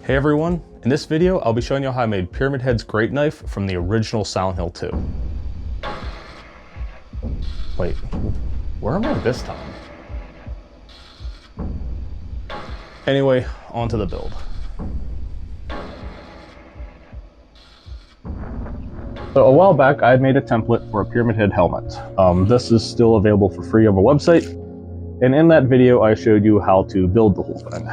Hey everyone, in this video I'll be showing you how I made Pyramid Head's great knife from the original Silent Hill 2. Wait, where am I this time? Anyway, on to the build. So a while back I had made a template for a Pyramid Head helmet. This is still available for free on my website, and in that video I showed you how to build the whole thing.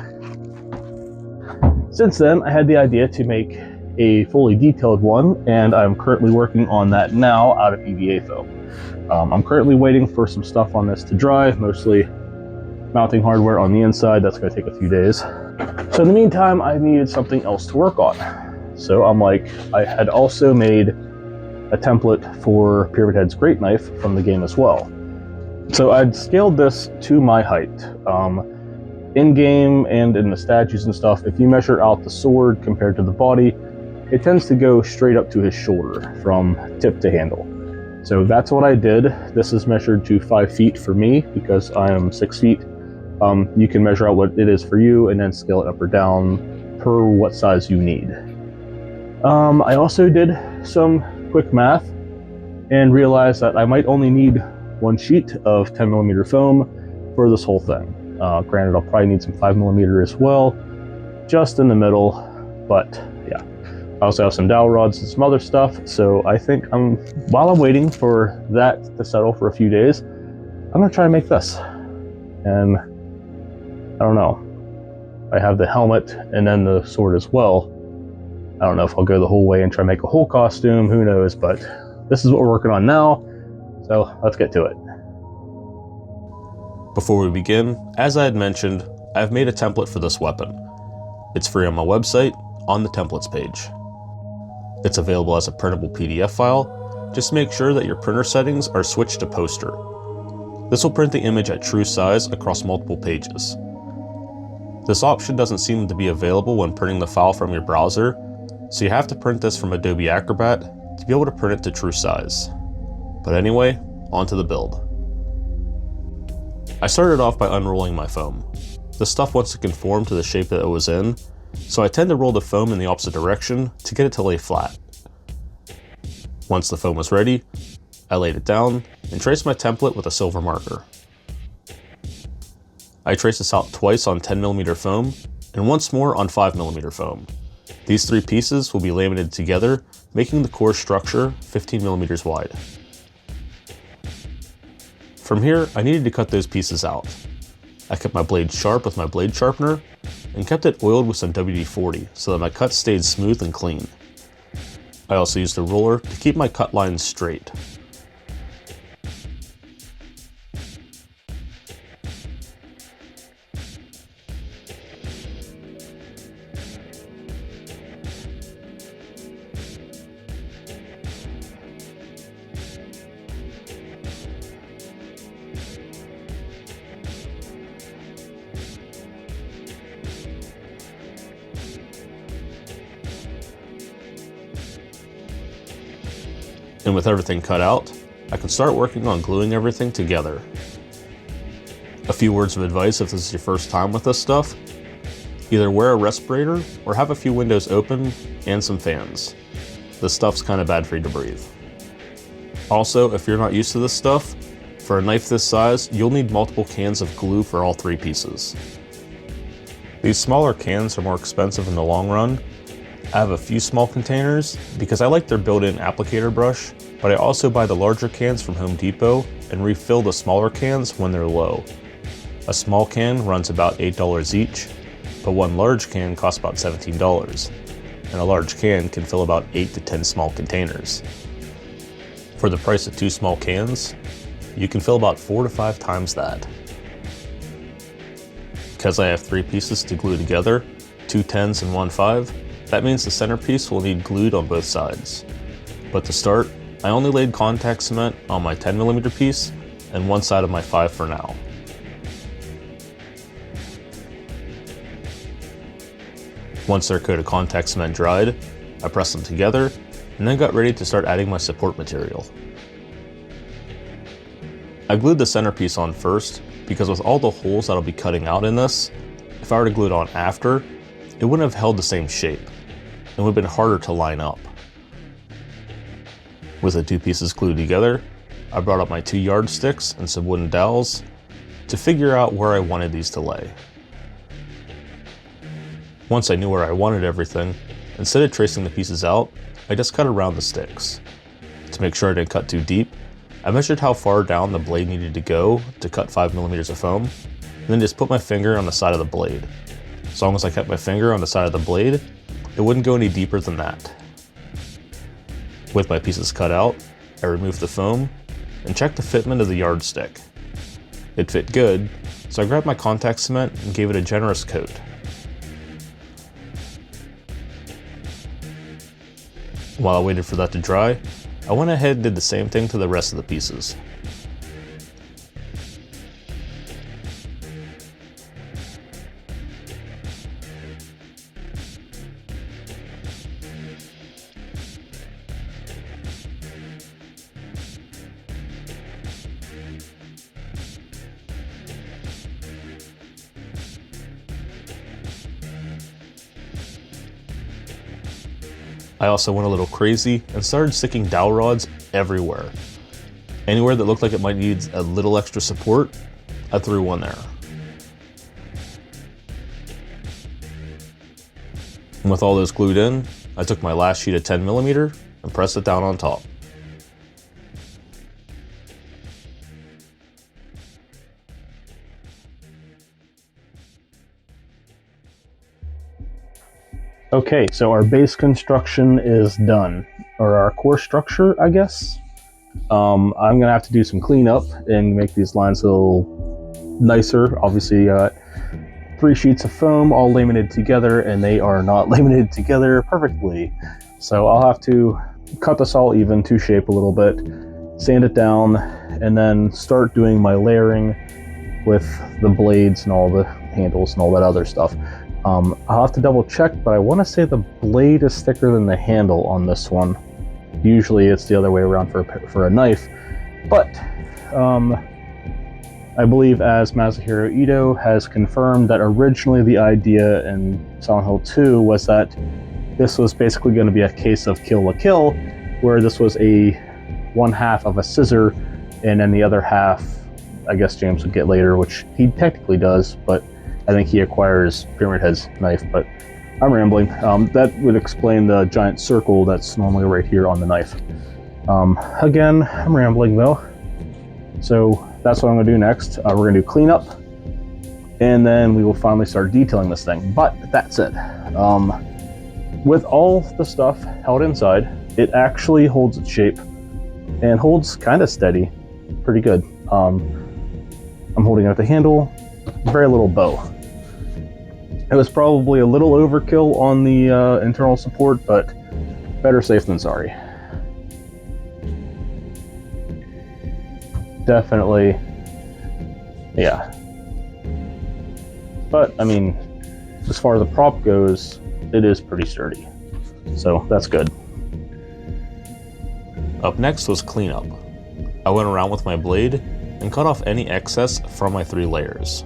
Since then, I had the idea to make a fully detailed one, and I'm currently working on that now out of EVA foam. I'm currently waiting for some stuff on this to dry, mostly mounting hardware on the inside. That's going to take a few days. So in the meantime, I needed something else to work on. So I had also made a template for Pyramid Head's great knife from the game as well. So I'd scaled this to my height. In-game and in the statues and stuff, if you measure out the sword compared to the body, it tends to go straight up to his shoulder from tip to handle. So that's what I did. This is measured to 5 feet for me because I am 6 feet. You can measure out what it is for you and then scale it up or down per what size you need. I also did some quick math and realized that I might only need 1 sheet of 10mm foam for this whole thing. Granted, I'll probably need some 5mm as well, just in the middle, but yeah. I also have some dowel rods and some other stuff, so I think while I'm waiting for that to settle for a few days, I'm gonna try and make this. And I don't know, I have the helmet and then the sword as well. I don't know if I'll go the whole way and try and make a whole costume, who knows, but this is what we're working on now, so let's get to it. Before we begin, as I had mentioned, I have made a template for this weapon. It's free on my website, on the templates page. It's available as a printable PDF file. Just make sure that your printer settings are switched to poster. This will print the image at true size across multiple pages. This option doesn't seem to be available when printing the file from your browser, so you have to print this from Adobe Acrobat to be able to print it to true size. But anyway, on to the build. I started off by unrolling my foam. The stuff wants to conform to the shape that it was in, so I tend to roll the foam in the opposite direction to get it to lay flat. Once the foam was ready, I laid it down and traced my template with a silver marker. I traced this out twice on 10mm foam and once more on 5mm foam. These 3 pieces will be laminated together, making the core structure 15mm wide. From here, I needed to cut those pieces out. I kept my blade sharp with my blade sharpener and kept it oiled with some WD-40 so that my cuts stayed smooth and clean. I also used a roller to keep my cut lines straight. And with everything cut out, I can start working on gluing everything together. A few words of advice if this is your first time with this stuff: either wear a respirator or have a few windows open and some fans. This stuff's kind of bad for you to breathe. Also, if you're not used to this stuff, for a knife this size, you'll need multiple cans of glue for all 3 pieces. These smaller cans are more expensive in the long run. I have a few small containers because I like their built-in applicator brush, but I also buy the larger cans from Home Depot and refill the smaller cans when they're low. A small can runs about $8 each, but one large can costs about $17, and a large can can fill about 8 to 10 small containers. For the price of 2 small cans, you can fill about 4 to 5 times that. Because I have 3 pieces to glue together, 2 10s and 1 5, that means the centerpiece will need glued on both sides. But to start, I only laid contact cement on my 10mm piece and one side of my 5 for now. Once their coat of contact cement dried, I pressed them together and then got ready to start adding my support material. I glued the centerpiece on first because with all the holes that I'll be cutting out in this, if I were to glue it on after, it wouldn't have held the same shape and would have been harder to line up. With the two pieces glued together, I brought up my 2 yardsticks and some wooden dowels to figure out where I wanted these to lay. Once I knew where I wanted everything, instead of tracing the pieces out, I just cut around the sticks. To make sure I didn't cut too deep, I measured how far down the blade needed to go to cut 5mm of foam, and then just put my finger on the side of the blade. As long as I kept my finger on the side of the blade, it wouldn't go any deeper than that. With my pieces cut out, I removed the foam and checked the fitment of the yardstick. It fit good, so I grabbed my contact cement and gave it a generous coat. While I waited for that to dry, I went ahead and did the same thing to the rest of the pieces. I also went a little crazy and started sticking dowel rods everywhere. Anywhere that looked like it might need a little extra support, I threw one there. And with all those glued in, I took my last sheet of 10mm and pressed it down on top. Okay, so our base construction is done, or our core structure, I guess. I'm gonna have to do some cleanup and make these lines a little nicer. Obviously, 3 sheets of foam all laminated together, and they are not laminated together perfectly. So I'll have to cut this all even to shape a little bit, sand it down, and then start doing my layering with the blades and all the handles and all that other stuff. I'll have to double check, but I want to say the blade is thicker than the handle on this one. Usually it's the other way around for a knife, but I believe, as Masahiro Ito has confirmed, that originally the idea in Silent Hill 2 was that this was basically going to be a case of kill la kill, where this was a 1/2 of a scissor, and then the other half, I guess James would get later, which he technically does, but I think he acquires Pyramid Head's knife, but I'm rambling. That would explain the giant circle that's normally right here on the knife. Again, I'm rambling though. So that's what I'm gonna do next. We're gonna do cleanup, and then we will finally start detailing this thing. But that's it. With all the stuff held inside, it actually holds its shape and holds kind of steady, pretty good. I'm holding out the handle, very little bow. It was probably a little overkill on the internal support, but better safe than sorry. Definitely, yeah. But, I mean, as far as the prop goes, it is pretty sturdy. So, that's good. Up next was cleanup. I went around with my blade and cut off any excess from my 3 layers.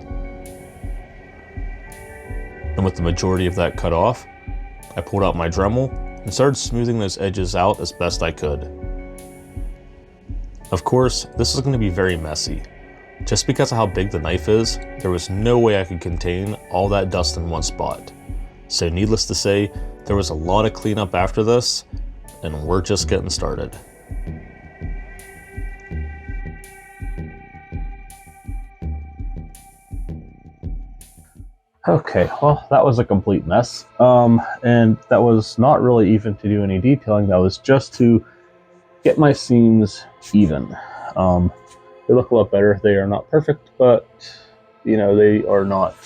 And with the majority of that cut off, I pulled out my Dremel and started smoothing those edges out as best I could. Of course, this is going to be very messy. Just because of how big the knife is, there was no way I could contain all that dust in one spot. So needless to say, there was a lot of cleanup after this, and we're just getting started. Okay, well, that was a complete mess. And that was not really even to do any detailing, that was just to get my seams even. They look a lot better. They are not perfect, but, you know, they are not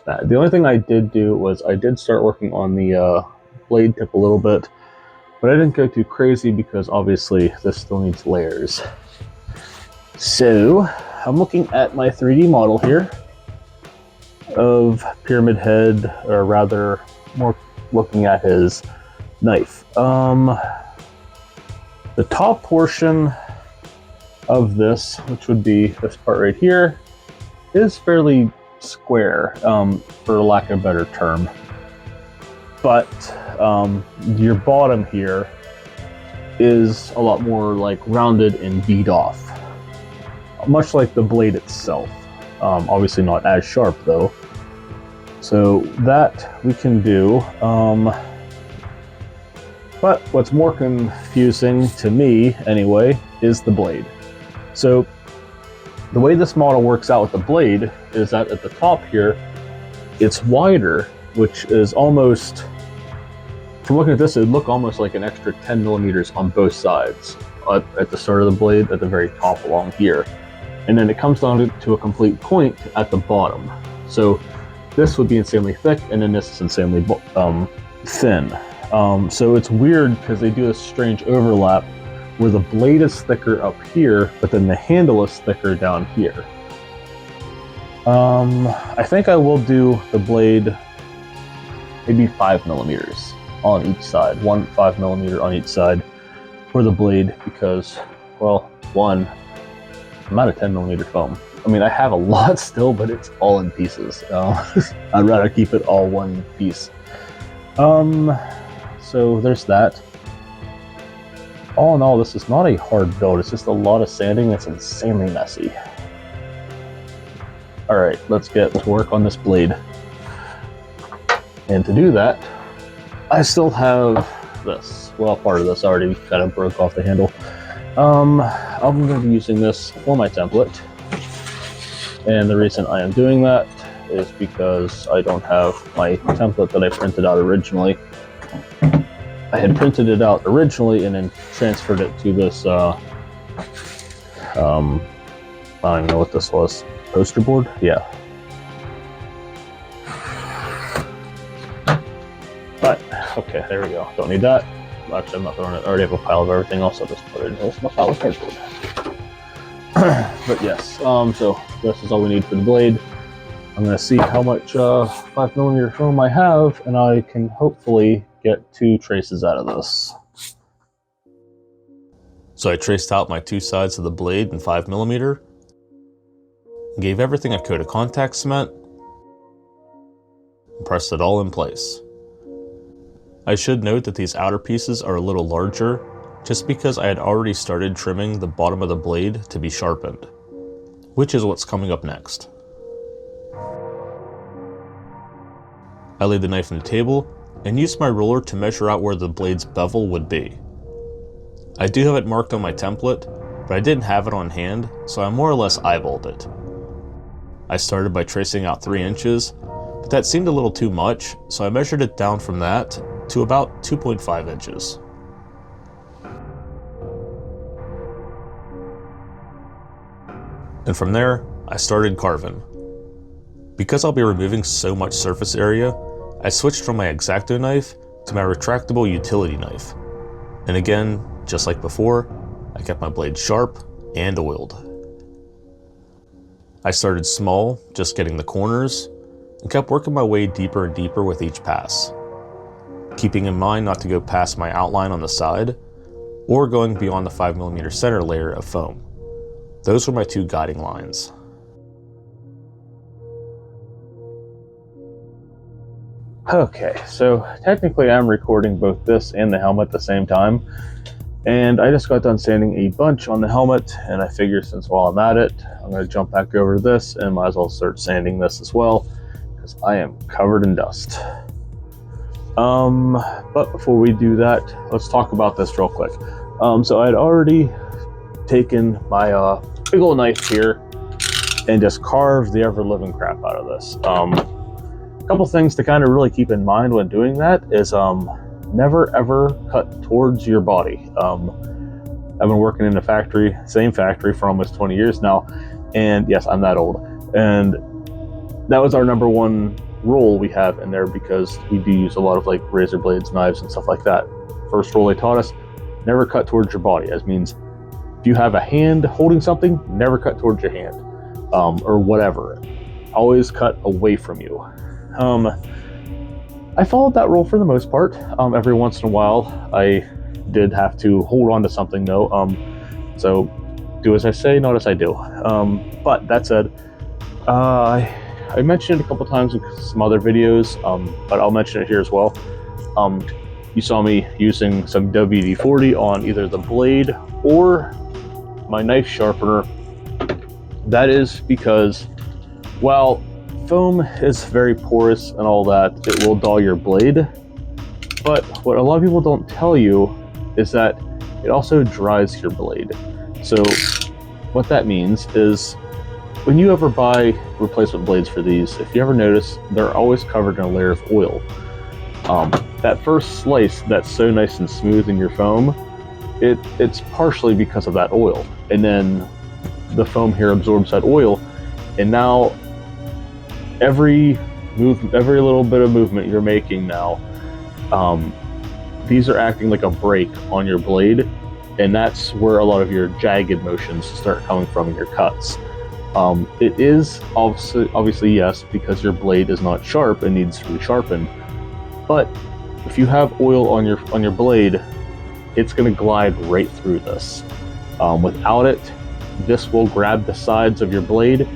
bad. The only thing I did do was I did start working on the blade tip a little bit, but I didn't go too crazy because obviously this still needs layers. So, I'm looking at my 3D model here of Pyramid Head, or rather more looking at his knife. The top portion of this, which would be this part right here, is fairly square, for lack of a better term. but your bottom here is a lot more like rounded and beat off, much like the blade itself. Obviously not as sharp though. So that we can do. But what's more confusing to me anyway is the blade. So the way this model works out with the blade is that at the top here, it's wider, which is almost, from looking at this, it would look almost like an extra 10 millimeters on both sides at the start of the blade, at the very top along here. And then it comes down to a complete point at the bottom. So this would be insanely thick, and then this is insanely thin. So it's weird because they do this strange overlap where the blade is thicker up here, but then the handle is thicker down here. I think I will do the blade maybe 5 millimeters on each side, 5 millimeter on each side for the blade, because, well, one, I'm out of 10 millimeter foam. I mean, I have a lot still, but it's all in pieces. I'd rather keep it all one piece. So there's that. All in all, this is not a hard build. It's just a lot of sanding that's insanely messy. All right, let's get to work on this blade. And to do that, I still have this. Well, part of this already kind of broke off the handle. I'm going to be using this for my template. And the reason I am doing that is because I don't have my template that I printed out originally. I had printed it out originally and then transferred it to this, I don't even know what this was. Poster board? Yeah. But, okay, there we go. Don't need that. Actually, I'm not throwing it. I already have a pile of everything else. I'll just put it in my pile of cardboard. But yes, so this is all we need for the blade. I'm going to see how much 5 millimeter foam I have, and I can hopefully get 2 traces out of this. So I traced out my 2 sides of the blade in 5 millimeter, gave everything a coat of contact cement, and pressed it all in place. I should note that these outer pieces are a little larger, just because I had already started trimming the bottom of the blade to be sharpened, which is what's coming up next. I laid the knife on the table and used my ruler to measure out where the blade's bevel would be. I do have it marked on my template, but I didn't have it on hand, so I more or less eyeballed it. I started by tracing out 3 inches, but that seemed a little too much, so I measured it down from that to about 2.5 inches. And from there, I started carving. Because I'll be removing so much surface area, I switched from my X-Acto knife to my retractable utility knife. And again, just like before, I kept my blade sharp and oiled. I started small, just getting the corners, and kept working my way deeper and deeper with each pass, keeping in mind not to go past my outline on the side, or going beyond the 5 millimeter center layer of foam. Those were my 2 guiding lines. Okay, so technically I'm recording both this and the helmet at the same time, and I just got done sanding a bunch on the helmet, and I figure since while I'm at it, I'm going to jump back over to this and might as well start sanding this as well, because I am covered in dust. But before we do that, let's talk about this real quick. So I had already taken my big old knife here and just carved the ever-living crap out of this. Couple things to kind of really keep in mind when doing that is never ever cut towards your body. I've been working in a factory, same factory, for almost 20 years now, and yes, I'm that old, and that was our number one rule we have in there, because we do use a lot of like razor blades, knives, and stuff like that. First rule they taught us: never cut towards your body. That means if you have a hand holding something, never cut towards your hand, or whatever. Always cut away from you. I followed that rule for the most part. Every once in a while, I did have to hold on to something though. So do as I say, not as I do. But that said, I mentioned it a couple times in some other videos, but I'll mention it here as well. You saw me using some WD-40 on either the blade or my knife sharpener. That is because while foam is very porous and all that, it will dull your blade. But what a lot of people don't tell you is that it also dries your blade. So what that means is when you ever buy replacement blades for these, if you ever notice, they're always covered in a layer of oil. That first slice that's so nice and smooth in your foam, it's partially because of that oil. And then the foam here absorbs that oil, and now every little bit of movement you're making now, these are acting like a brake on your blade, and that's where a lot of your jagged motions start coming from in your cuts. It is obviously yes, because your blade is not sharp and needs to be sharpened. But if you have oil on your blade, it's going to glide right through this. Without it, this will grab the sides of your blade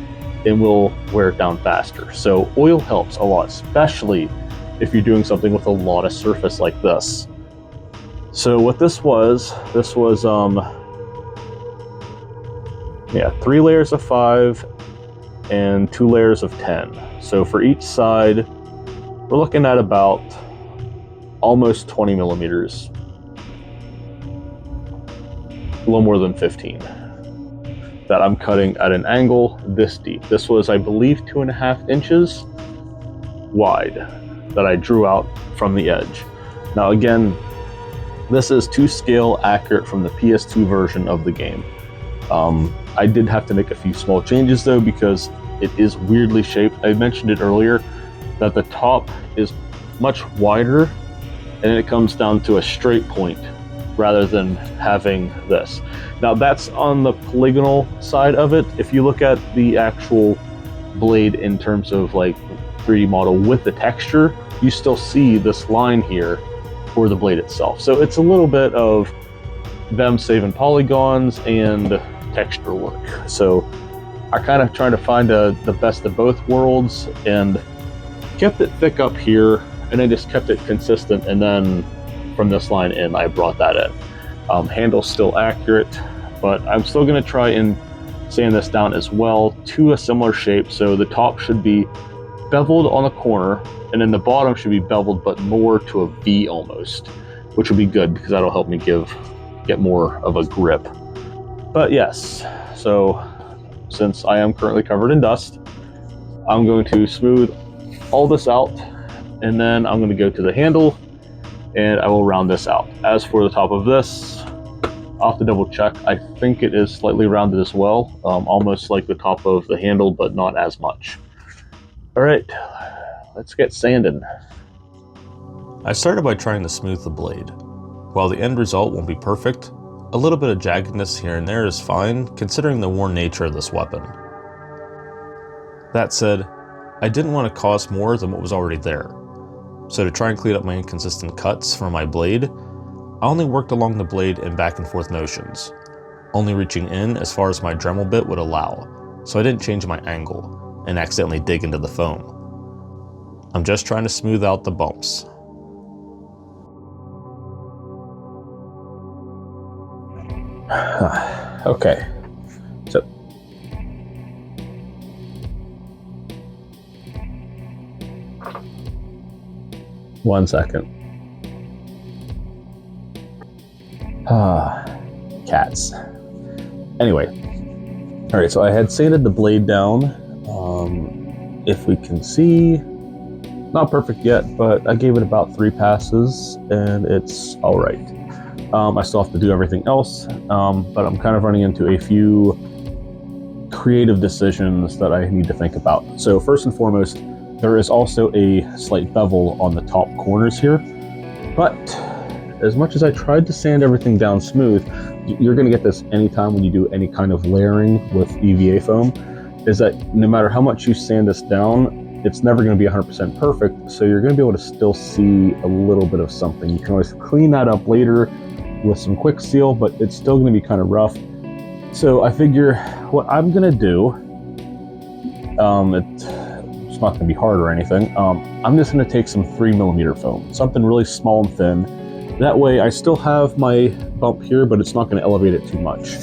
and will wear it down faster. So oil helps a lot, especially if you're doing something with a lot of surface like this. So what this was 3 layers of 5 and 2 layers of 10. So for each side, we're looking at about almost 20 millimeters. A little more than 15. That I'm cutting at an angle this deep. This was, I believe, 2.5 inches wide that I drew out from the edge. Now again, this is to scale accurate from the PS2 version of the game. I did have to make a few small changes though, because it is weirdly shaped. I mentioned it earlier that the top is much wider and it comes down to a straight point rather than having this. Now that's on the polygonal side of it. If you look at the actual blade in terms of like 3D model with the texture, you still see this line here for the blade itself. So it's a little bit of them saving polygons and texture work. So I kind of tried to find the best of both worlds and kept it thick up here, and I just kept it consistent, and then from this line in, I brought that in. Handle's still accurate, but I'm still going to try and sand this down as well to a similar shape. So the top should be beveled on the corner, and then the bottom should be beveled, but more to a V almost, which will be good because that'll help me get more of a grip. But yes, so since I am currently covered in dust, I'm going to smooth all this out, and then I'm going to go to the handle and I will round this out. As for the top of this, I'll have to double check. I think it is slightly rounded as well, almost like the top of the handle, but not as much. All right, let's get sanding. I started by trying to smooth the blade. While the end result won't be perfect, a little bit of jaggedness here and there is fine, considering the worn nature of this weapon. That said, I didn't want to cost more than what was already there. So to try and clean up my inconsistent cuts from my blade, I only worked along the blade in back and forth motions, only reaching in as far as my Dremel bit would allow, so I didn't change my angle and accidentally dig into the foam. I'm just trying to smooth out the bumps. Okay, so one second. Cats. Anyway, all right, so I had sanded the blade down. If we can see, not perfect yet, but I gave it about 3 passes and it's all right. I still have to do everything else, but I'm kind of running into a few creative decisions that I need to think about. So first and foremost, there is also a slight bevel on the top corners here, but as much as I tried to sand everything down smooth, you're going to get this anytime when you do any kind of layering with EVA foam, is that no matter how much you sand this down, it's never going to be 100% perfect, so you're going to be able to still see a little bit of something. You can always clean that up later with some quick seal, but it's still going to be kind of rough. So I figure what I'm going to do, it's not going to be hard or anything. I'm just going to take some 3mm foam, something really small and thin. That way I still have my bump here, but it's not going to elevate it too much.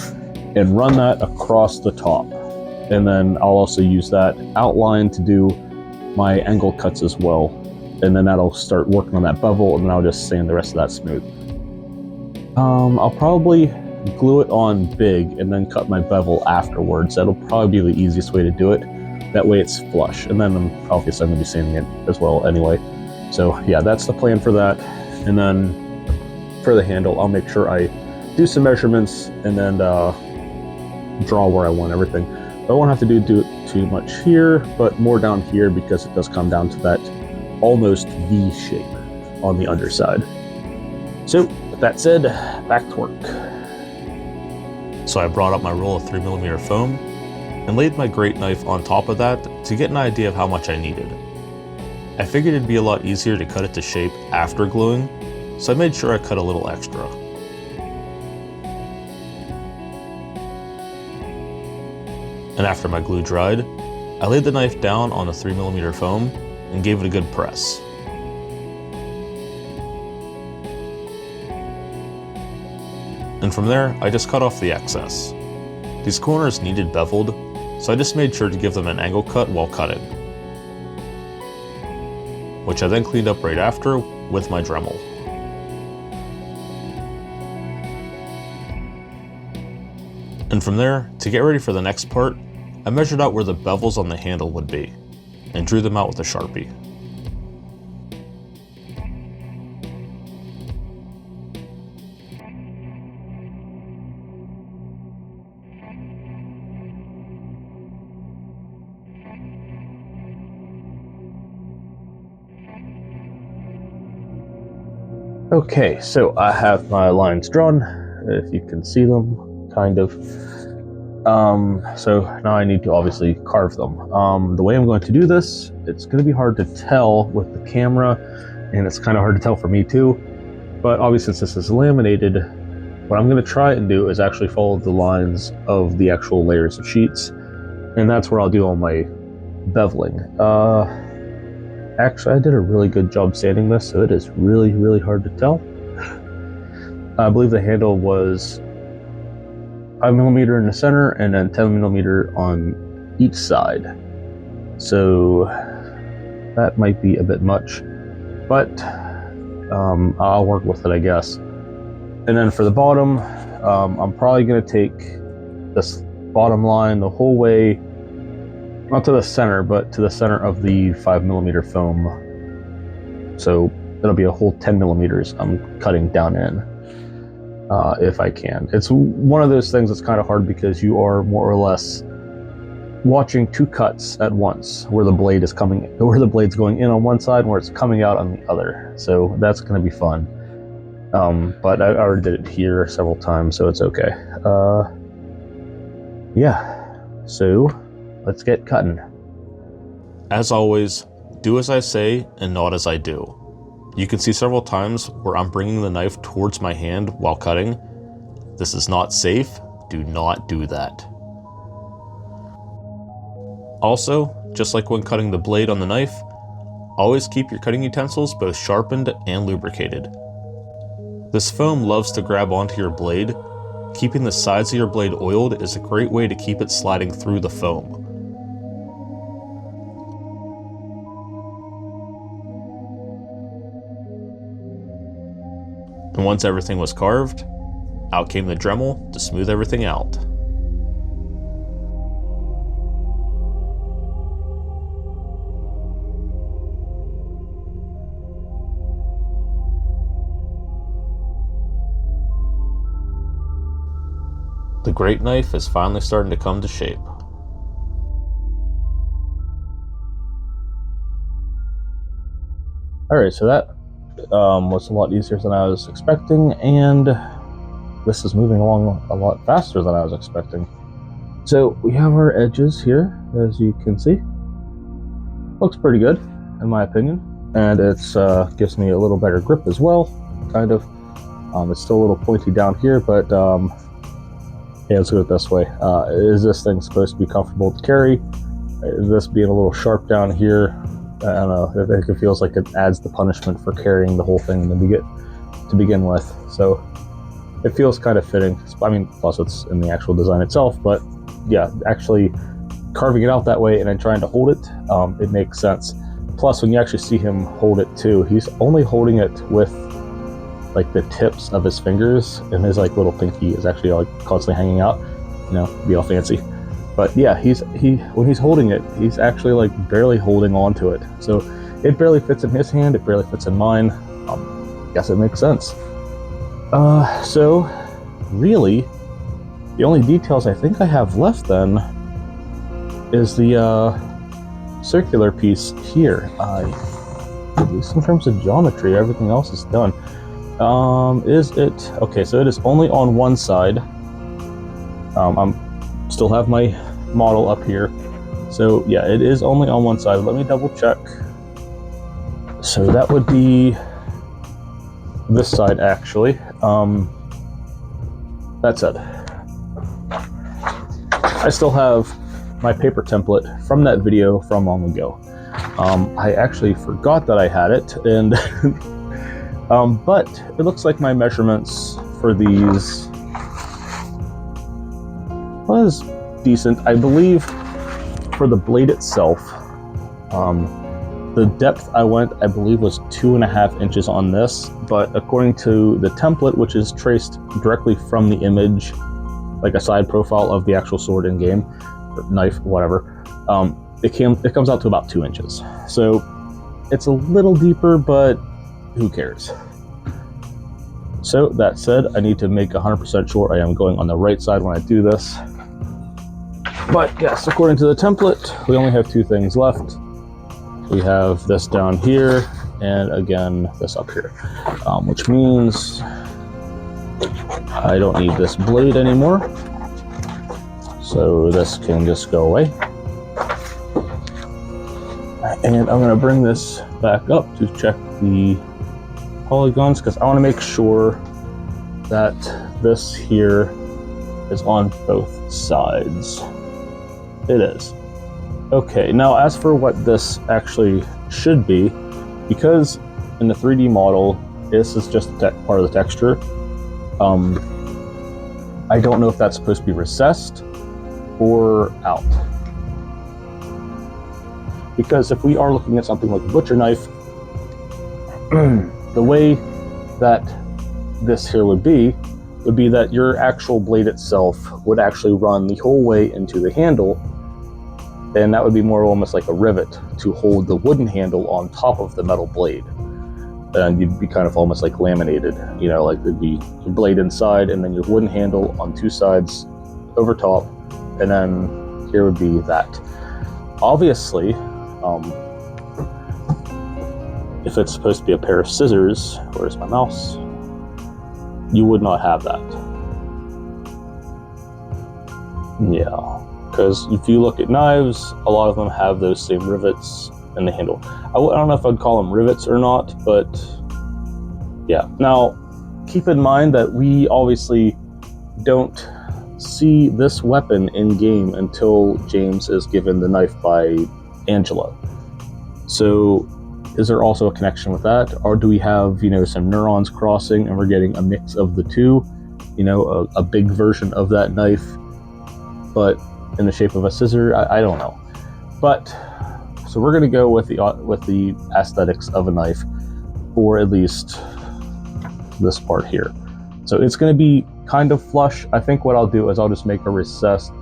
And run that across the top. And then I'll also use that outline to do my angle cuts as well. And then that'll start working on that bevel, and then I'll just sand the rest of that smooth. I'll probably glue it on big and then cut my bevel afterwards. That'll probably be the easiest way to do it. That way it's flush. And then obviously I'm going to be sanding it as well anyway. So yeah, that's the plan for that. And then for the handle, I'll make sure I do some measurements and then draw where I want everything. I won't have to do too much here, but more down here because it does come down to that almost V shape on the underside. So with that said, back to work. So I brought up my roll of 3mm foam and laid my grate knife on top of that to get an idea of how much I needed. I figured it'd be a lot easier to cut it to shape after gluing, so I made sure I cut a little extra. And after my glue dried, I laid the knife down on the 3mm foam and gave it a good press. And from there, I just cut off the excess. These corners needed beveled, so I just made sure to give them an angle cut while cutting, which I then cleaned up right after with my Dremel. And from there, to get ready for the next part, I measured out where the bevels on the handle would be, and drew them out with a Sharpie. Okay, so I have my lines drawn, if you can see them, kind of. So now I need to obviously carve them. The way I'm going to do this, it's going to be hard to tell with the camera, and it's kind of hard to tell for me too, but obviously since this is laminated, what I'm going to try and do is actually follow the lines of the actual layers of sheets, and that's where I'll do all my beveling. Actually, I did a really good job sanding this, so it is really, really hard to tell. I believe the handle was 5mm in the center and then 10mm on each side. So that might be a bit much, but I'll work with it, I guess. And then for the bottom, I'm probably going to take this bottom line the whole way, not to the center, but to the center of the 5mm foam. So it'll be a whole 10mm I'm cutting down in, if I can. It's one of those things that's kind of hard because you are more or less watching two cuts at once, where the blade is coming, where the blade's going in on one side, and where it's coming out on the other. So that's going to be fun. But I already did it here several times, so it's okay. Yeah. So let's get cutting. As always, do as I say and not as I do. You can see several times where I'm bringing the knife towards my hand while cutting. This is not safe. Do not do that. Also, just like when cutting the blade on the knife, always keep your cutting utensils both sharpened and lubricated. This foam loves to grab onto your blade. Keeping the sides of your blade oiled is a great way to keep it sliding through the foam. And once everything was carved, out came the Dremel to smooth everything out. The great knife is finally starting to come to shape. Alright, so that was a lot easier than I was expecting, and this is moving along a lot faster than I was expecting. So we have our edges here, as you can see. Looks pretty good, in my opinion, and it's gives me a little better grip as well, kind of. It's still a little pointy down here, but yeah, let's do it this way. Is this thing supposed to be comfortable to carry? This being a little sharp down here, I don't know, I think it feels like it adds the punishment for carrying the whole thing to begin with. So it feels kind of fitting. I mean, plus it's in the actual design itself, but yeah, actually carving it out that way and then trying to hold it, it makes sense. Plus, when you actually see him hold it too, he's only holding it with like the tips of his fingers, and his like little pinky is actually like constantly hanging out, you know, be all fancy. But yeah, when he's holding it, he's actually like barely holding on to it. So it barely fits in his hand, it barely fits in mine. Guess it makes sense. So really, the only details I think I have left then is the circular piece here. At least in terms of geometry, everything else is done. Is it okay? So it is only on one side. I'm still have my model up here, so yeah, it is only on one side. Let me double check. So that would be this side actually. That said, I still have my paper template from that video from long ago. I actually forgot that I had it, and but it looks like my measurements for these was decent. I believe for the blade itself, the depth I went, I believe, was 2.5 inches on this, but according to the template, which is traced directly from the image, like a side profile of the actual sword in game, or knife, whatever, it comes out to about 2 inches. So it's a little deeper, but who cares? So that said, I need to make 100% sure I am going on the right side when I do this. But yes, according to the template, we only have 2 things left. We have this down here, and again, this up here, which means I don't need this blade anymore. So this can just go away. And I'm going to bring this back up to check the polygons, because I want to make sure that this here is on both sides. It is. Okay, now as for what this actually should be, because in the 3D model, this is just part of the texture, I don't know if that's supposed to be recessed or out. Because if we are looking at something like a butcher knife, the way that this here would be that your actual blade itself would actually run the whole way into the handle, and that would be more almost like a rivet to hold the wooden handle on top of the metal blade. And you'd be kind of almost like laminated, you know, like there'd be your blade inside and then your wooden handle on 2 sides over top, and then here would be that. Obviously, if it's supposed to be a pair of scissors, where's my mouse? You would not have that. Yeah. Because if you look at knives, a lot of them have those same rivets in the handle. I don't know if I'd call them rivets or not, but yeah. Now, keep in mind that we obviously don't see this weapon in game until James is given the knife by Angela. So is there also a connection with that? Or do we have, you know, some neurons crossing and we're getting a mix of the two, you know, a big version of that knife, but in the shape of a scissor? I don't know. But so we're going to go with the aesthetics of a knife for at least this part here. So it's going to be kind of flush. I think what I'll do is I'll just make a recessed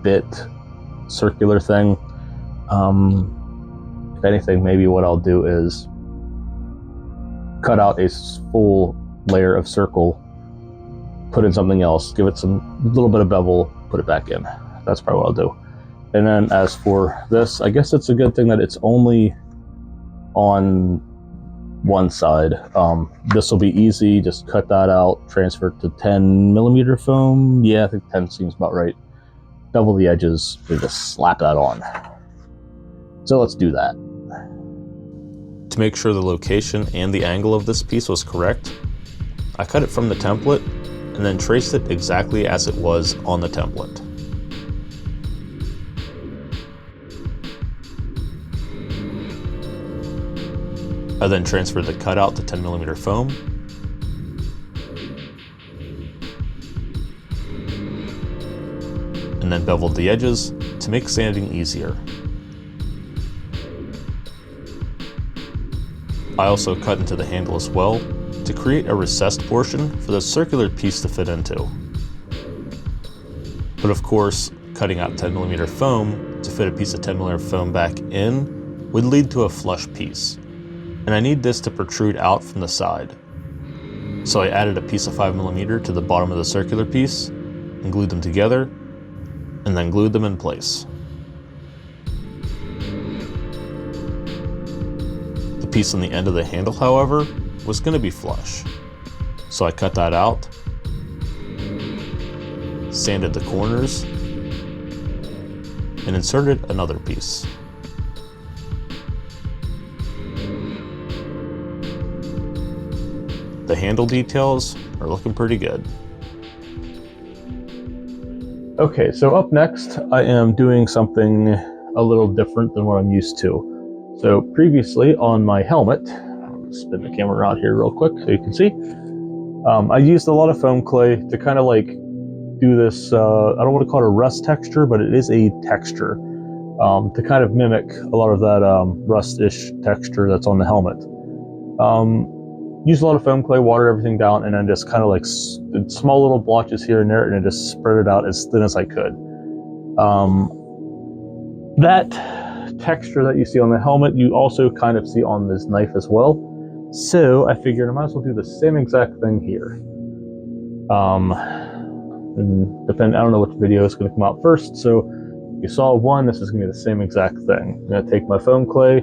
bit circular thing. If anything, maybe what I'll do is cut out a full layer of circle, put in something else, give it some little bit of bevel, put it back in. That's probably what I'll do. And then as for this, I guess it's a good thing that it's only on one side. This will be easy, just cut that out, transfer it to 10mm foam. Yeah, I think 10 seems about right. Double the edges, and just slap that on. So let's do that. To make sure the location and the angle of this piece was correct, I cut it from the template and then traced it exactly as it was on the template. I then transferred the cutout to 10mm foam, and then beveled the edges to make sanding easier. I also cut into the handle as well to create a recessed portion for the circular piece to fit into. But of course, cutting out 10mm foam to fit a piece of 10mm foam back in would lead to a flush piece, and I need this to protrude out from the side. So I added a piece of 5mm to the bottom of the circular piece and glued them together, and then glued them in place. The piece on the end of the handle, however, was going to be flush. So I cut that out, sanded the corners, and inserted another piece. The handle details are looking pretty good. Okay, so up next, I am doing something a little different than what I'm used to. So previously on my helmet, I'll spin the camera around here real quick so you can see. I used a lot of foam clay to kind of like do this, I don't want to call it a rust texture, but it is a texture to kind of mimic a lot of that rust-ish texture that's on the helmet. Use a lot of foam clay, water everything down, and then just kind of like small little blotches here and there, and then just spread it out as thin as I could. That texture that you see on the helmet, you also kind of see on this knife as well. So I figured I might as well do the same exact thing here. And I don't know which video is going to come out first, so you saw one, this is going to be the same exact thing. I'm going to take my foam clay,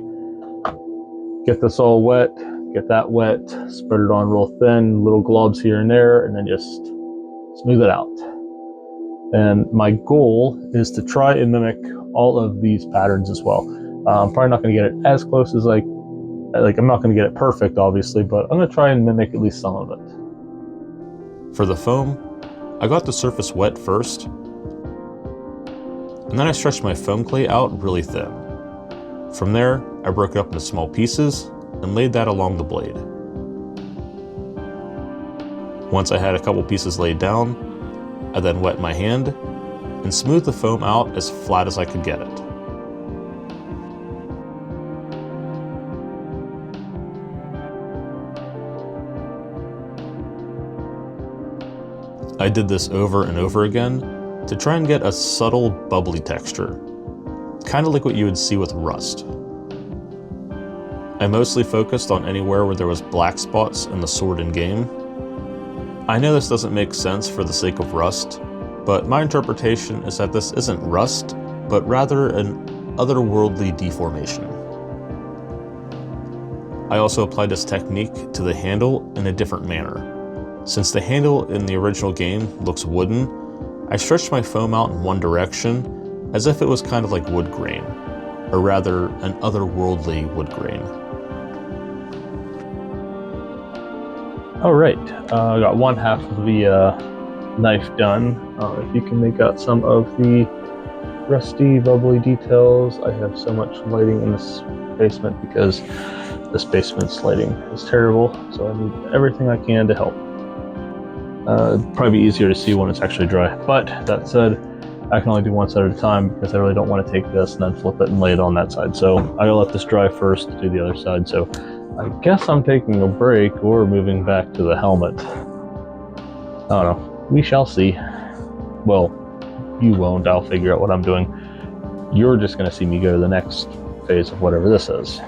get this all wet, get that wet, spread it on real thin, little globs here and there, and then just smooth it out. And my goal is to try and mimic all of these patterns as well. I'm probably not going to get it as close as I'm not going to get it perfect, obviously, but I'm going to try and mimic at least some of it. For the foam, I got the surface wet first, and then I stretched my foam clay out really thin. From there, I broke it up into small pieces and laid that along the blade. Once I had a couple pieces laid down, I then wet my hand and smoothed the foam out as flat as I could get it. I did this over and over again to try and get a subtle bubbly texture, kind of like what you would see with rust. I mostly focused on anywhere where there was black spots in the sword in game. I know this doesn't make sense for the sake of rust, but my interpretation is that this isn't rust, but rather an otherworldly deformation. I also applied this technique to the handle in a different manner. Since the handle in the original game looks wooden, I stretched my foam out in one direction as if it was kind of like wood grain, or rather an otherworldly wood grain. All right, I got one half of the knife done. If you can make out some of the rusty, bubbly details, I have so much lighting in this basement because this basement's lighting is terrible, so I need everything I can to help. It'd probably be easier to see when it's actually dry, but that said, I can only do one side at a time because I really don't want to take this and then flip it and lay it on that side. So I gotta let this dry first to do the other side. So I guess I'm taking a break or moving back to the helmet. I don't know. We shall see. Well, you won't. I'll figure out what I'm doing. You're just going to see me go to the next phase of whatever this is.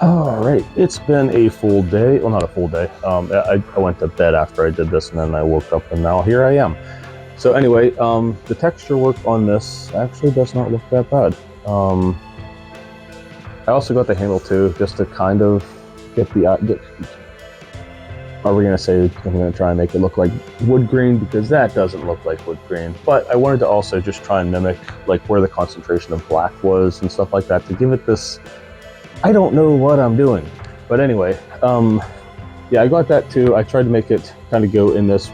All right. It's been a full day. Well, not a full day. I went to bed after I did this, and then I woke up, and now here I am. So anyway, the texture work on this actually does not look that bad. I also got the handle too, just to kind of get the are we gonna say I'm gonna try and make it look like wood grain, because that doesn't look like wood grain. But I wanted to also just try and mimic like where the concentration of black was and stuff like that to give it this. I don't know what I'm doing, but anyway, yeah, I got that too. I tried to make it kind of go in this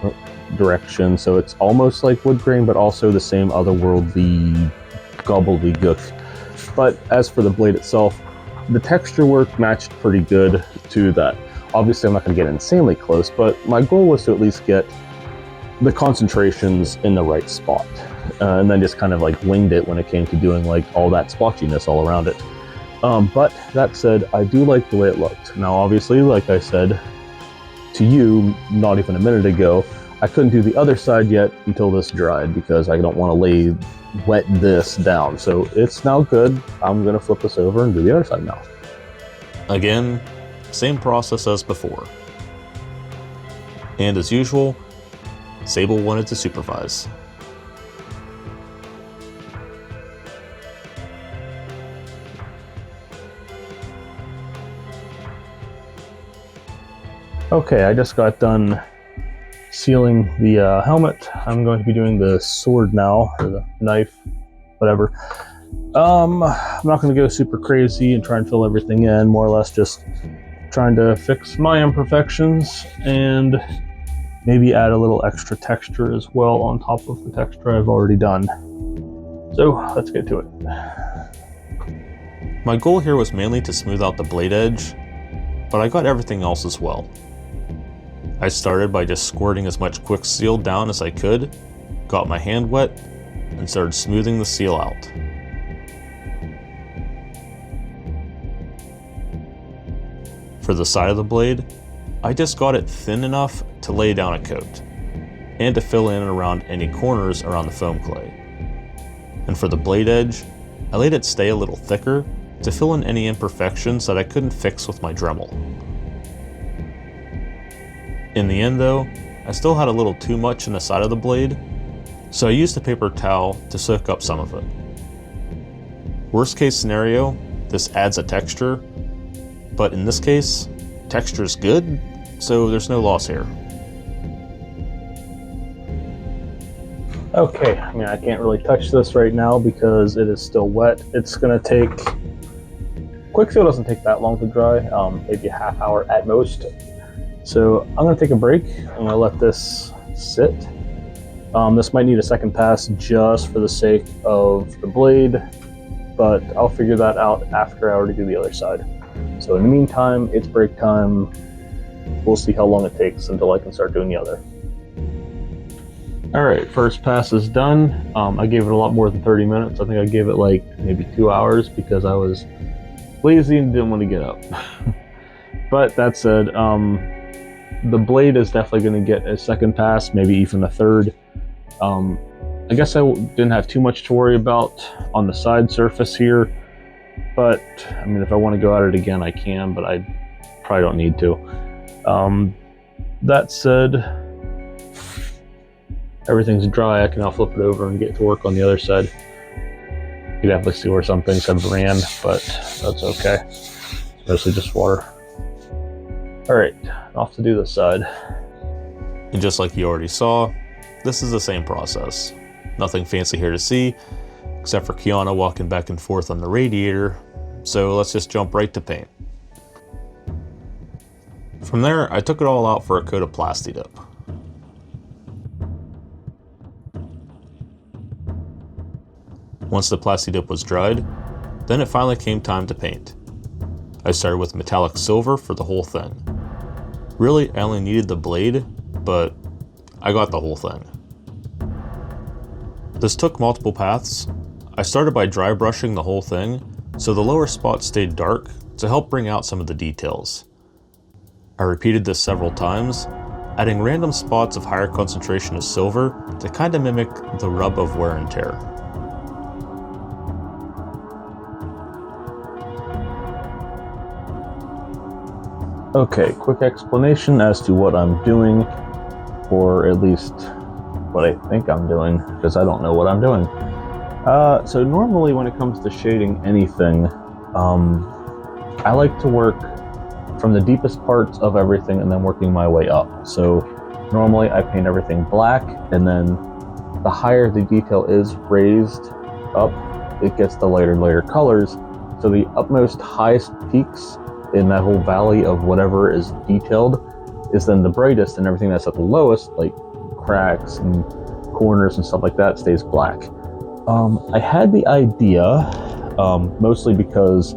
direction, so it's almost like wood grain, but also the same otherworldly gobbledygook. But as for the blade itself, the texture work matched pretty good to that. Obviously, I'm not going to get insanely close, but my goal was to at least get the concentrations in the right spot. And then just kind of like winged it when it came to doing like all that splotchiness all around it. But that said, I do like the way it looked. Now, obviously, like I said to you not even a minute ago, I couldn't do the other side yet until this dried because I don't want to lay wet this down. So it's now good. I'm going to flip this over and do the other side now. Again, same process as before. And as usual, Sable wanted to supervise. Okay, I just got done sealing the helmet. I'm going to be doing the sword now, or the knife, whatever. I'm not going to go super crazy and try and fill everything in, more or less just trying to fix my imperfections and maybe add a little extra texture as well on top of the texture I've already done. So let's get to it. My goal here was mainly to smooth out the blade edge, but I got everything else as well. I started by just squirting as much quick seal down as I could, got my hand wet, and started smoothing the seal out. For the side of the blade, I just got it thin enough to lay down a coat, and to fill in and around any corners around the foam clay. And for the blade edge, I let it stay a little thicker to fill in any imperfections that I couldn't fix with my Dremel. In the end though, I still had a little too much in the side of the blade, so I used a paper towel to soak up some of it. Worst case scenario, this adds a texture, but in this case, texture is good, so there's no loss here. Okay, I mean, I can't really touch this right now because it is still wet. It's gonna take, quick seal doesn't take that long to dry, maybe a half hour at most. So I'm gonna take a break. I'm gonna let this sit. This might need a second pass just for the sake of the blade, but I'll figure that out after I already do the other side. So in the meantime, it's break time. We'll see how long it takes until I can start doing the other. All right, first pass is done. I gave it a lot more than 30 minutes. I think I gave it like maybe 2 hours because I was lazy and didn't want to get up. But that said, the blade is definitely going to get a second pass, maybe even a third. I guess I didn't have too much to worry about on the side surface here, but I mean, if I want to go at it again, I can, but I probably don't need to. That said, everything's dry. I can now flip it over and get to work on the other side. You can definitely see where some things have ran, but that's okay. It's mostly just water. All right, off to do this side. And just like you already saw, this is the same process. Nothing fancy here to see, except for Kiana walking back and forth on the radiator. So let's just jump right to paint. From there, I took it all out for a coat of Plasti Dip. Once the Plasti Dip was dried, then it finally came time to paint. I started with metallic silver for the whole thing. Really, I only needed the blade, but I got the whole thing. This took multiple paths. I started by dry brushing the whole thing, so the lower spots stayed dark to help bring out some of the details. I repeated this several times, adding random spots of higher concentration of silver to kind of mimic the rub of wear and tear. Okay, quick explanation as to what I'm doing, or at least what I think I'm doing, because I don't know what I'm doing. So normally when it comes to shading anything, I like to work from the deepest parts of everything and then working my way up. So normally I paint everything black, and then the higher the detail is raised up, it gets the lighter and lighter colors. So the utmost highest peaks in that whole valley of whatever is detailed is then the brightest, and everything that's at the lowest, like cracks and corners and stuff like that, stays black. I had the idea, mostly because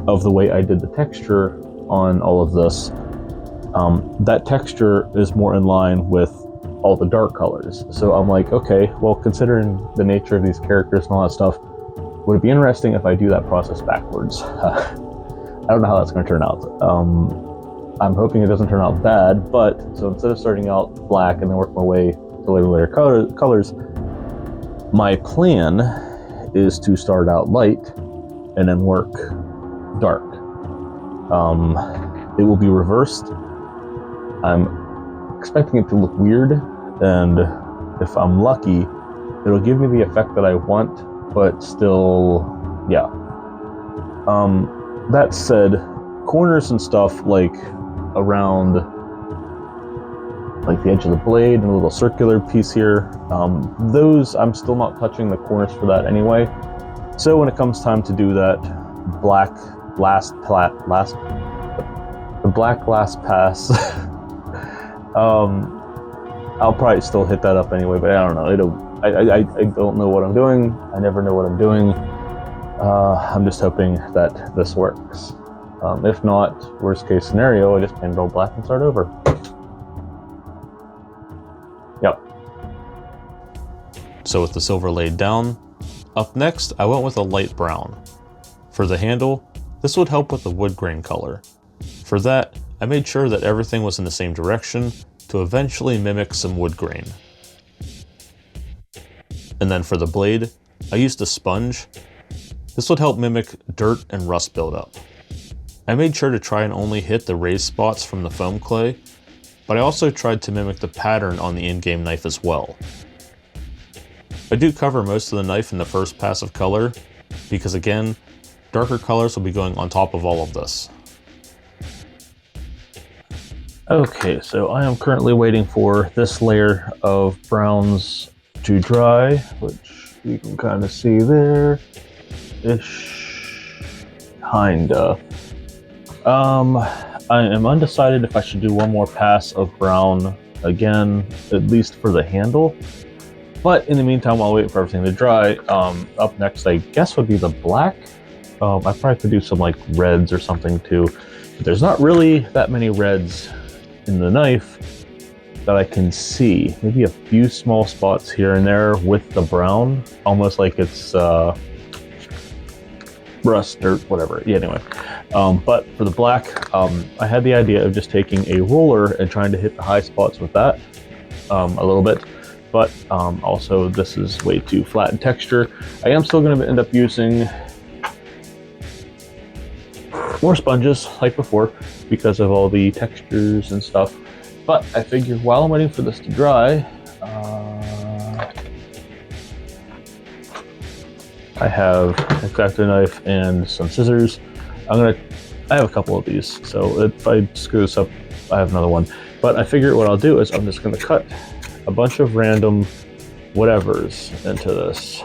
of the way I did the texture on all of this, that texture is more in line with all the dark colors. So I'm like, okay, well, considering the nature of these characters and all that stuff, would it be interesting if I do that process backwards? I don't know how that's going to turn out. I'm hoping it doesn't turn out bad, but so instead of starting out black and then work my way to later colors, my plan is to start out light and then work dark. It will be reversed. I'm expecting it to look weird, and if I'm lucky, it'll give me the effect that I want, but still, yeah. That said, corners and stuff like around like the edge of the blade and a little circular piece here, those I'm still not touching the corners for that anyway. So when it comes time to do that black glass pass, I'll probably still hit that up anyway, but I don't know. I don't know what I'm doing. I never know what I'm doing. I'm just hoping that this works. If not, worst case scenario, I just paint it all black and start over. Yep. So with the silver laid down, up next I went with a light brown. For the handle, this would help with the wood grain color. For that, I made sure that everything was in the same direction to eventually mimic some wood grain. And then for the blade, I used a sponge. This would help mimic dirt and rust buildup. I made sure to try and only hit the raised spots from the foam clay, but I also tried to mimic the pattern on the in-game knife as well. I do cover most of the knife in the first pass of color, because again, darker colors will be going on top of all of this. Okay, so I am currently waiting for this layer of browns to dry, which you can kind of see there-ish, kinda. I am undecided if I should do one more pass of brown again, at least for the handle. But in the meantime, while I wait for everything to dry, up next I guess would be the black. I probably could do some like reds or something too. But there's not really that many reds in the knife that I can see. Maybe a few small spots here and there with the brown, almost like it's rust, dirt, whatever. Yeah, anyway. But for the black, I had the idea of just taking a roller and trying to hit the high spots with that a little bit. But also this is way too flat in texture. I am still going to end up using more sponges like before because of all the textures and stuff. But I figure while I'm waiting for this to dry, I have an X-Acto knife and some scissors. I have a couple of these, so if I screw this up, I have another one. But I figure what I'll do is I'm just going to cut a bunch of random whatevers into this.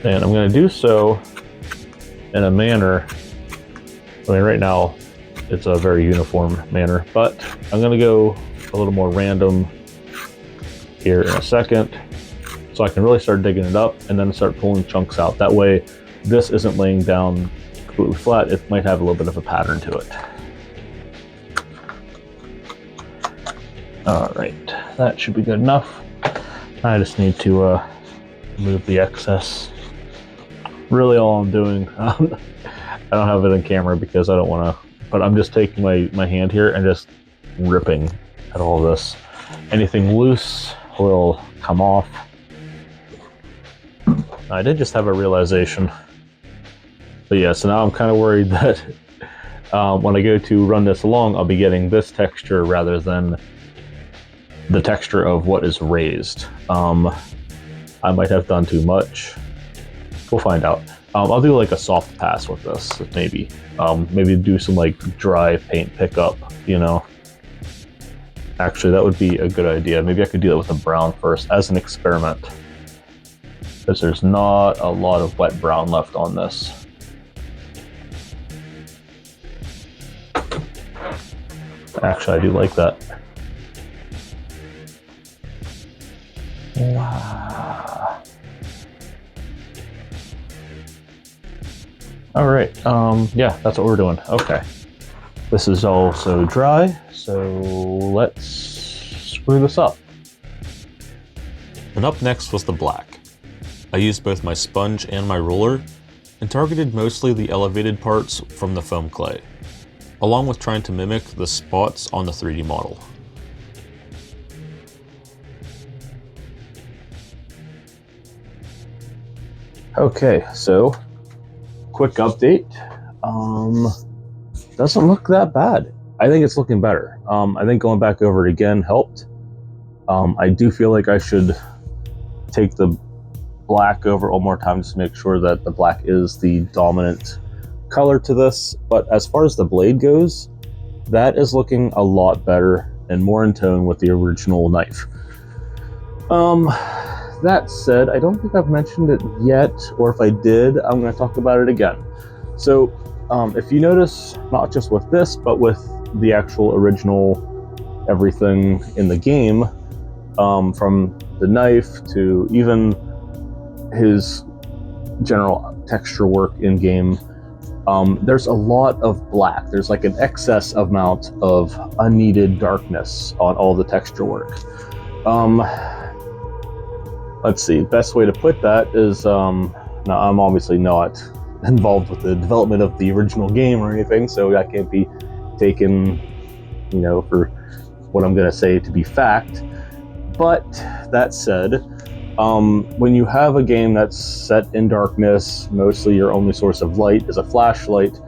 And I'm going to do so in a manner, I mean right now it's a very uniform manner, but I'm going to go a little more random here in a second so I can really start digging it up and then start pulling chunks out. That way this isn't laying down completely flat, it might have a little bit of a pattern to it. Alright, that should be good enough. I just need to move the excess. Really all I'm doing, I don't have it in camera because I don't want to, but I'm just taking my hand here and just ripping at all this. Anything loose will come off. I did just have a realization. But yeah, so now I'm kind of worried that when I go to run this along, I'll be getting this texture rather than the texture of what is raised. I might have done too much. We'll find out. I'll do like a soft pass with this, maybe. Maybe do some like dry paint pickup, you know. Actually, that would be a good idea. Maybe I could do that with a brown first as an experiment, because there's not a lot of wet brown left on this. Actually, I do like that. Wow. All right, yeah, that's what we're doing. Okay. This is also dry, so let's screw this up. And up next was the black. I used both my sponge and my ruler, and targeted mostly the elevated parts from the foam clay, along with trying to mimic the spots on the 3D model. Okay, so quick update. Doesn't look that bad. I think it's looking better. I think going back over it again helped. I do feel like I should take the black over one more time just to make sure that the black is the dominant color to this. But as far as the blade goes, that is looking a lot better and more in tone with the original knife. That said, I don't think I've mentioned it yet, or if I did, I'm going to talk about it again. So if you notice, not just with this, but with the actual original everything in the game, from the knife to even his general texture work in game, there's a lot of black. There's like an excess amount of unneeded darkness on all the texture work. Let's see, best way to put that is, now I'm obviously not involved with the development of the original game or anything, so that can't be taken, you know, for what I'm going to say to be fact. But that said, when you have a game that's set in darkness, mostly your only source of light is a flashlight,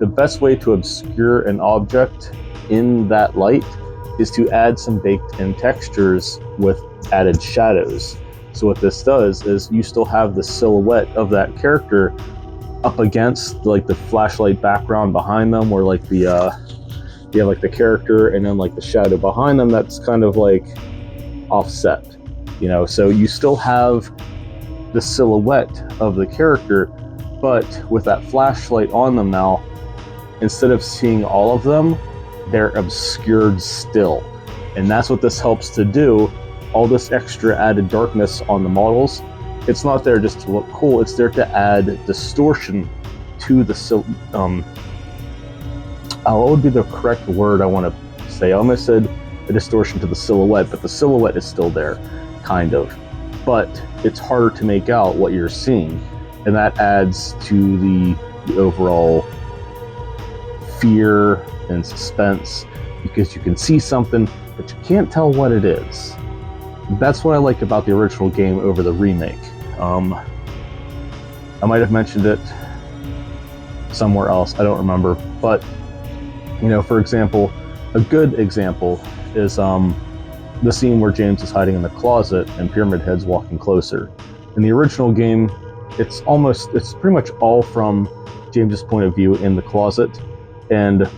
the best way to obscure an object in that light is to add some baked-in textures with added shadows. So what this does is you still have the silhouette of that character up against like the flashlight background behind them, or like the you have like the character and then like the shadow behind them that's kind of like offset, you know. So you still have the silhouette of the character, but with that flashlight on them now, instead of seeing all of them, they're obscured still. And that's what this helps to do. All this extra added darkness on the models, it's not there just to look cool, it's there to add distortion to the what would be the correct word I want to say? I almost said a distortion to the silhouette, but the silhouette is still there, kind of. But it's harder to make out what you're seeing, and that adds to the overall fear and suspense, because you can see something, but you can't tell what it is. That's what I like about the original game over the remake. I might have mentioned it somewhere else, I don't remember, but you know, for example, a good example is the scene where James is hiding in the closet and Pyramid Head's walking closer. In the original game, it's pretty much all from James's point of view in the closet, and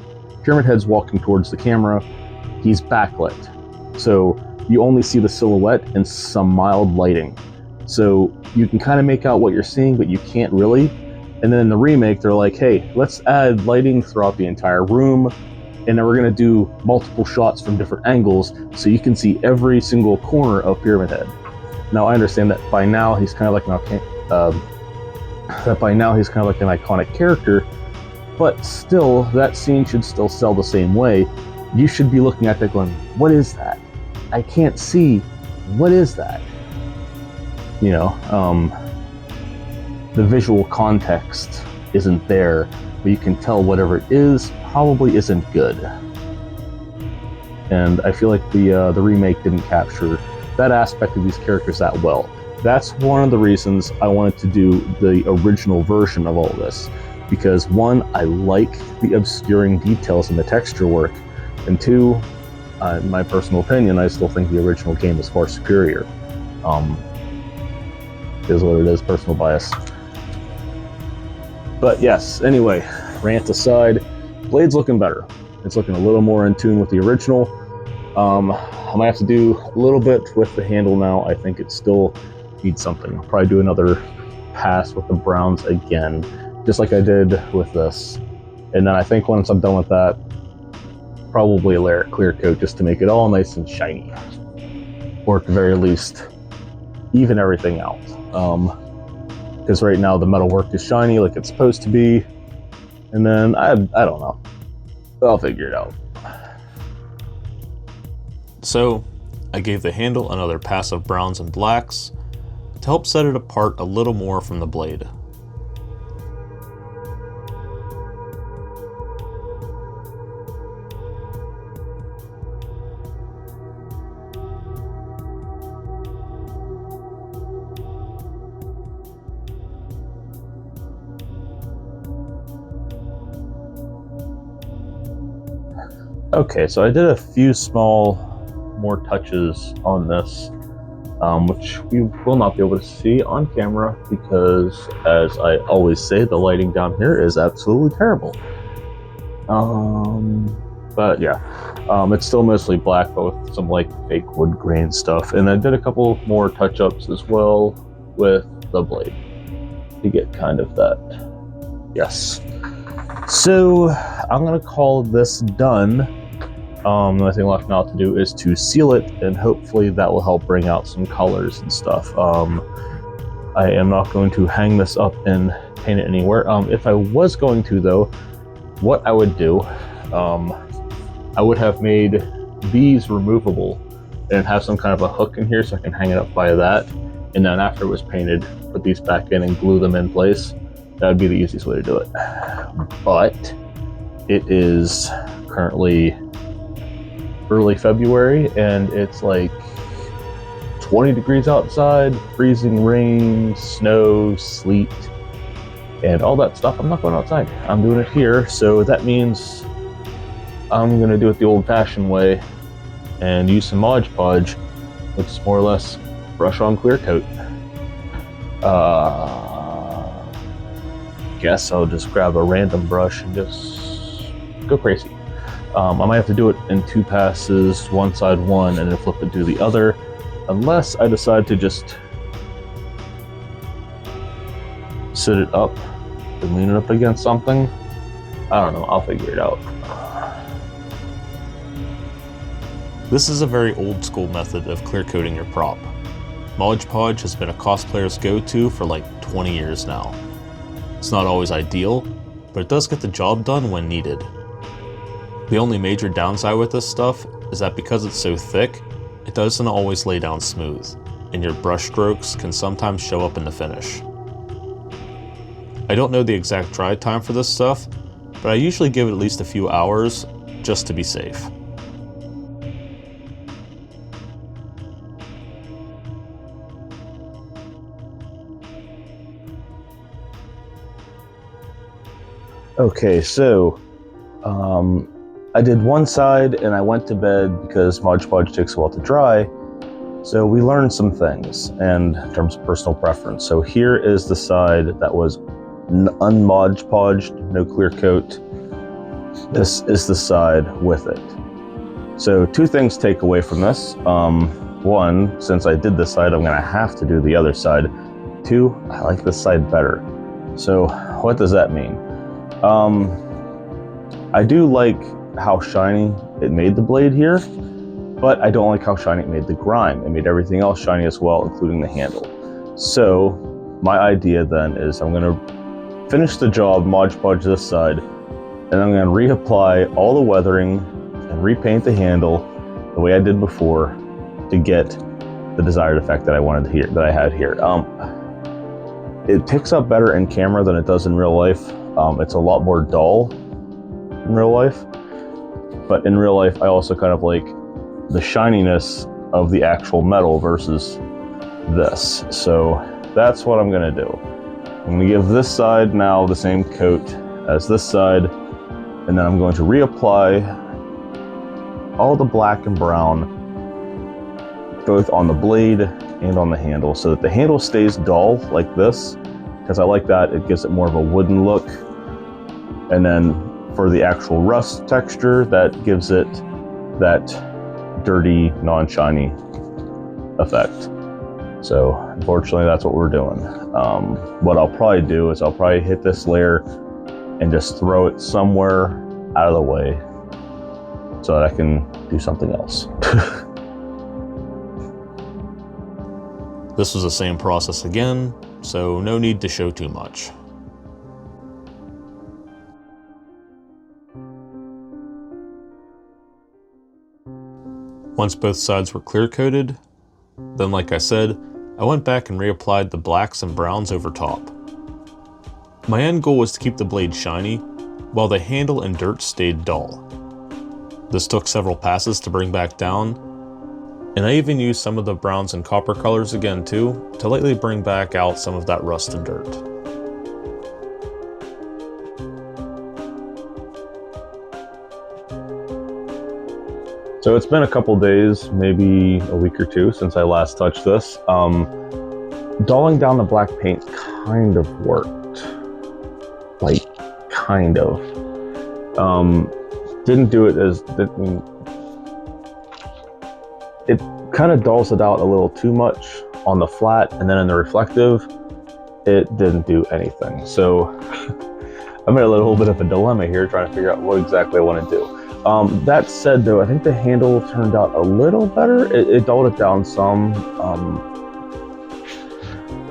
Pyramid Head's walking towards the camera. He's backlit, so you only see the silhouette and some mild lighting. So you can kind of make out what you're seeing, but you can't really. And then in the remake, they're like, hey, let's add lighting throughout the entire room, and then we're going to do multiple shots from different angles so you can see every single corner of Pyramid Head. Now I understand that by now he's kind of like an iconic character, but still, that scene should still sell the same way. You should be looking at that going, what is that? I can't see. What is that? You know, the visual context isn't there, but you can tell whatever it is probably isn't good. And I feel like the remake didn't capture that aspect of these characters that well. That's one of the reasons I wanted to do the original version of all this, because one, I like the obscuring details in the texture work, and two, in my personal opinion, I still think the original game is far superior. Is what it is, personal bias. But yes, anyway, rant aside, Blade's looking better. It's looking a little more in tune with the original. I might have to do a little bit with the handle now. I think it still needs something. I'll probably do another pass with the browns again, just like I did with this. And then I think once I'm done with that, probably a layer clear coat just to make it all nice and shiny. Or at the very least, even everything out. Because right now the metal work is shiny like it's supposed to be, And then I don't know. I'll figure it out. So I gave the handle another pass of browns and blacks to help set it apart a little more from the blade. Okay, so I did a few small more touches on this, which we will not be able to see on camera because, as I always say, the lighting down here is absolutely terrible. But yeah, it's still mostly black, but with some like fake wood grain stuff. And I did a couple more touch-ups as well with the blade to get kind of that. Yes. So I'm gonna call this done. The only thing left now to do is to seal it, and hopefully that will help bring out some colors and stuff. I am not going to hang this up and paint it anywhere. If I was going to though, what I would do, I would have made these removable and have some kind of a hook in here so I can hang it up by that. And then after it was painted, put these back in and glue them in place. That would be the easiest way to do it. But it is currently early February and it's like 20 degrees outside, freezing rain, snow, sleet, and all that stuff. I'm not going outside. I'm doing it here, so that means I'm gonna do it the old-fashioned way and use some Mod Podge, which is more or less brush on clear coat. Guess I'll just grab a random brush and just go crazy. I might have to do it in 2 passes, one side one, and then flip it to the other, unless I decide to just sit it up and lean it up against something. I don't know, I'll figure it out. This is a very old school method of clear coating your prop. Mod Podge has been a cosplayer's go-to for like 20 years now. It's not always ideal, but it does get the job done when needed. The only major downside with this stuff is that because it's so thick, it doesn't always lay down smooth, and your brush strokes can sometimes show up in the finish. I don't know the exact dry time for this stuff, but I usually give it at least a few hours just to be safe. Okay, so I did one side and I went to bed because Mod Podge takes a while to dry. So we learned some things and in terms of personal preference. So here is the side that was unMod Podged, no clear coat. This is the side with it. So 2 things take away from this. 1, since I did this side, I'm gonna have to do the other side. 2, I like this side better. So what does that mean? I do like how shiny it made the blade here, but I don't like how shiny it made the grime. It made everything else shiny as well, including the handle. So my idea then is I'm gonna finish the job, Mod Podge this side, and I'm gonna reapply all the weathering and repaint the handle the way I did before to get the desired effect that I wanted here, that I had here. It picks up better in camera than it does in real life. It's a lot more dull in real life, but in real life I also kind of like the shininess of the actual metal versus this. So that's what I'm gonna do. I'm gonna give this side now the same coat as this side, and then I'm going to reapply all the black and brown both on the blade and on the handle so that the handle stays dull like this, because I like that. It gives it more of a wooden look. And then for the actual rust texture, that gives it that dirty, non-shiny effect. So unfortunately, that's what we're doing. What I'll probably do is I'll probably hit this layer and just throw it somewhere out of the way so that I can do something else. This was the same process again, so no need to show too much. Once both sides were clear coated, then like I said, I went back and reapplied the blacks and browns over top. My end goal was to keep the blade shiny, while the handle and dirt stayed dull. This took several passes to bring back down, and I even used some of the browns and copper colors again too, to lightly bring back out some of that rust and dirt. So it's been a couple days, maybe a week or two since I last touched this. Dulling down the black paint kind of worked. Like, kind of. Didn't do it as... It kind of dulls it out a little too much on the flat, and then in the reflective, it didn't do anything. So I'm in a little bit of a dilemma here, trying to figure out what exactly I want to do. That said, though, I think the handle turned out a little better. It dulled it down some.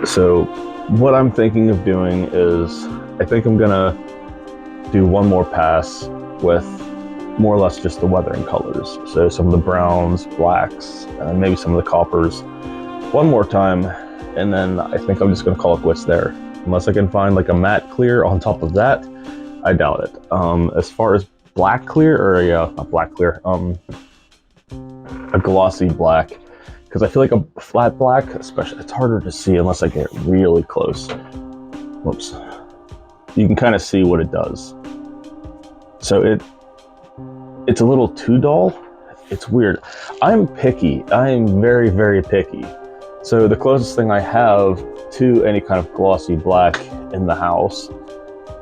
So what I'm thinking of doing is, I think I'm gonna do one more pass with more or less just the weathering colors. So some of the browns, blacks, and maybe some of the coppers one more time. And then I think I'm just gonna call it quits there. Unless I can find like a matte clear on top of that, I doubt it. As far as black clear, or not black clear, a glossy black, because I feel like a flat black, especially, it's harder to see unless I get really close. Whoops. You can kind of see what it does. So it's a little too dull. It's weird. I'm picky. I am very, very picky. So the closest thing I have to any kind of glossy black in the house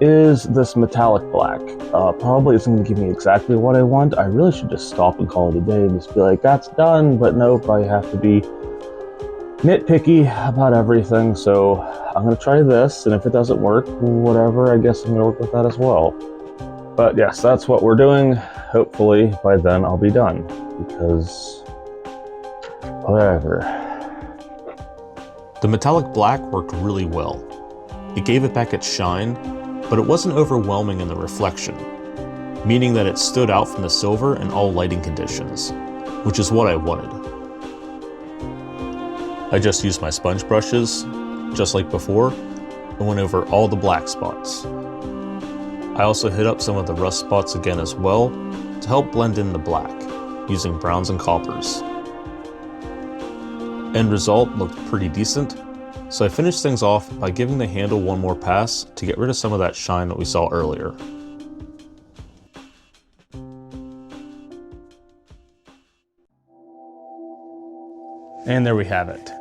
is this metallic black. Probably isn't going to give me exactly what I want. I really should just stop and call it a day and just be like, that's done. But nope, I have to be nitpicky about everything. So I'm going to try this, and if it doesn't work, whatever, I guess I'm going to work with that as well. But yes, that's what we're doing. Hopefully by then I'll be done, because whatever. The metallic black worked really well. It gave it back its shine, but it wasn't overwhelming in the reflection, meaning that it stood out from the silver in all lighting conditions, which is what I wanted. I just used my sponge brushes, just like before, and went over all the black spots. I also hit up some of the rust spots again as well, to help blend in the black, using browns and coppers. End result looked pretty decent, so I finished things off by giving the handle one more pass to get rid of some of that shine that we saw earlier. And there we have it.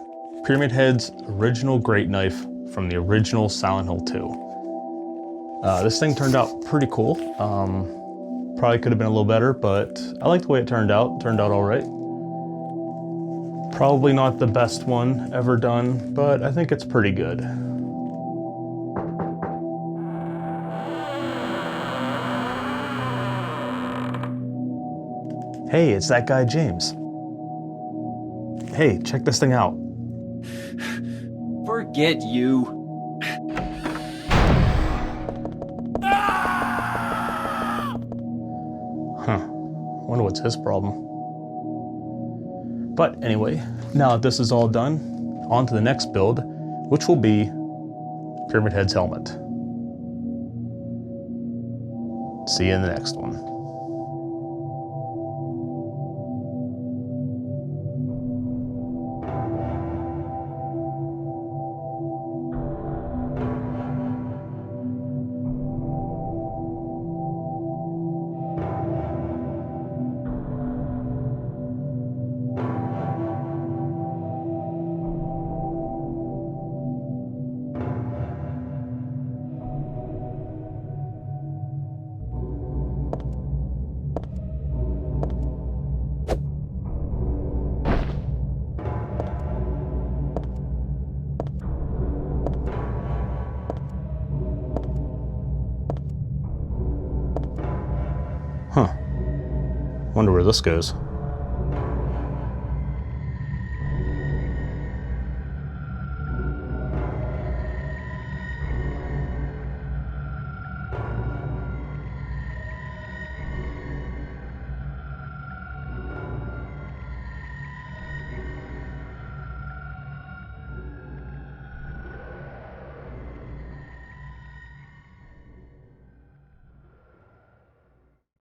Pyramid Head's original great knife from the original Silent Hill 2. This thing turned out pretty cool. Probably could have been a little better, but I like the way it turned out. Turned out all right. Probably not the best one ever done, but I think it's pretty good. Hey, it's that guy James. Hey, check this thing out. Forget you. Huh. Wonder what's his problem. But anyway, now that this is all done, on to the next build, which will be Pyramid Head's helmet. See you in the next one. Huh. Wonder where this goes.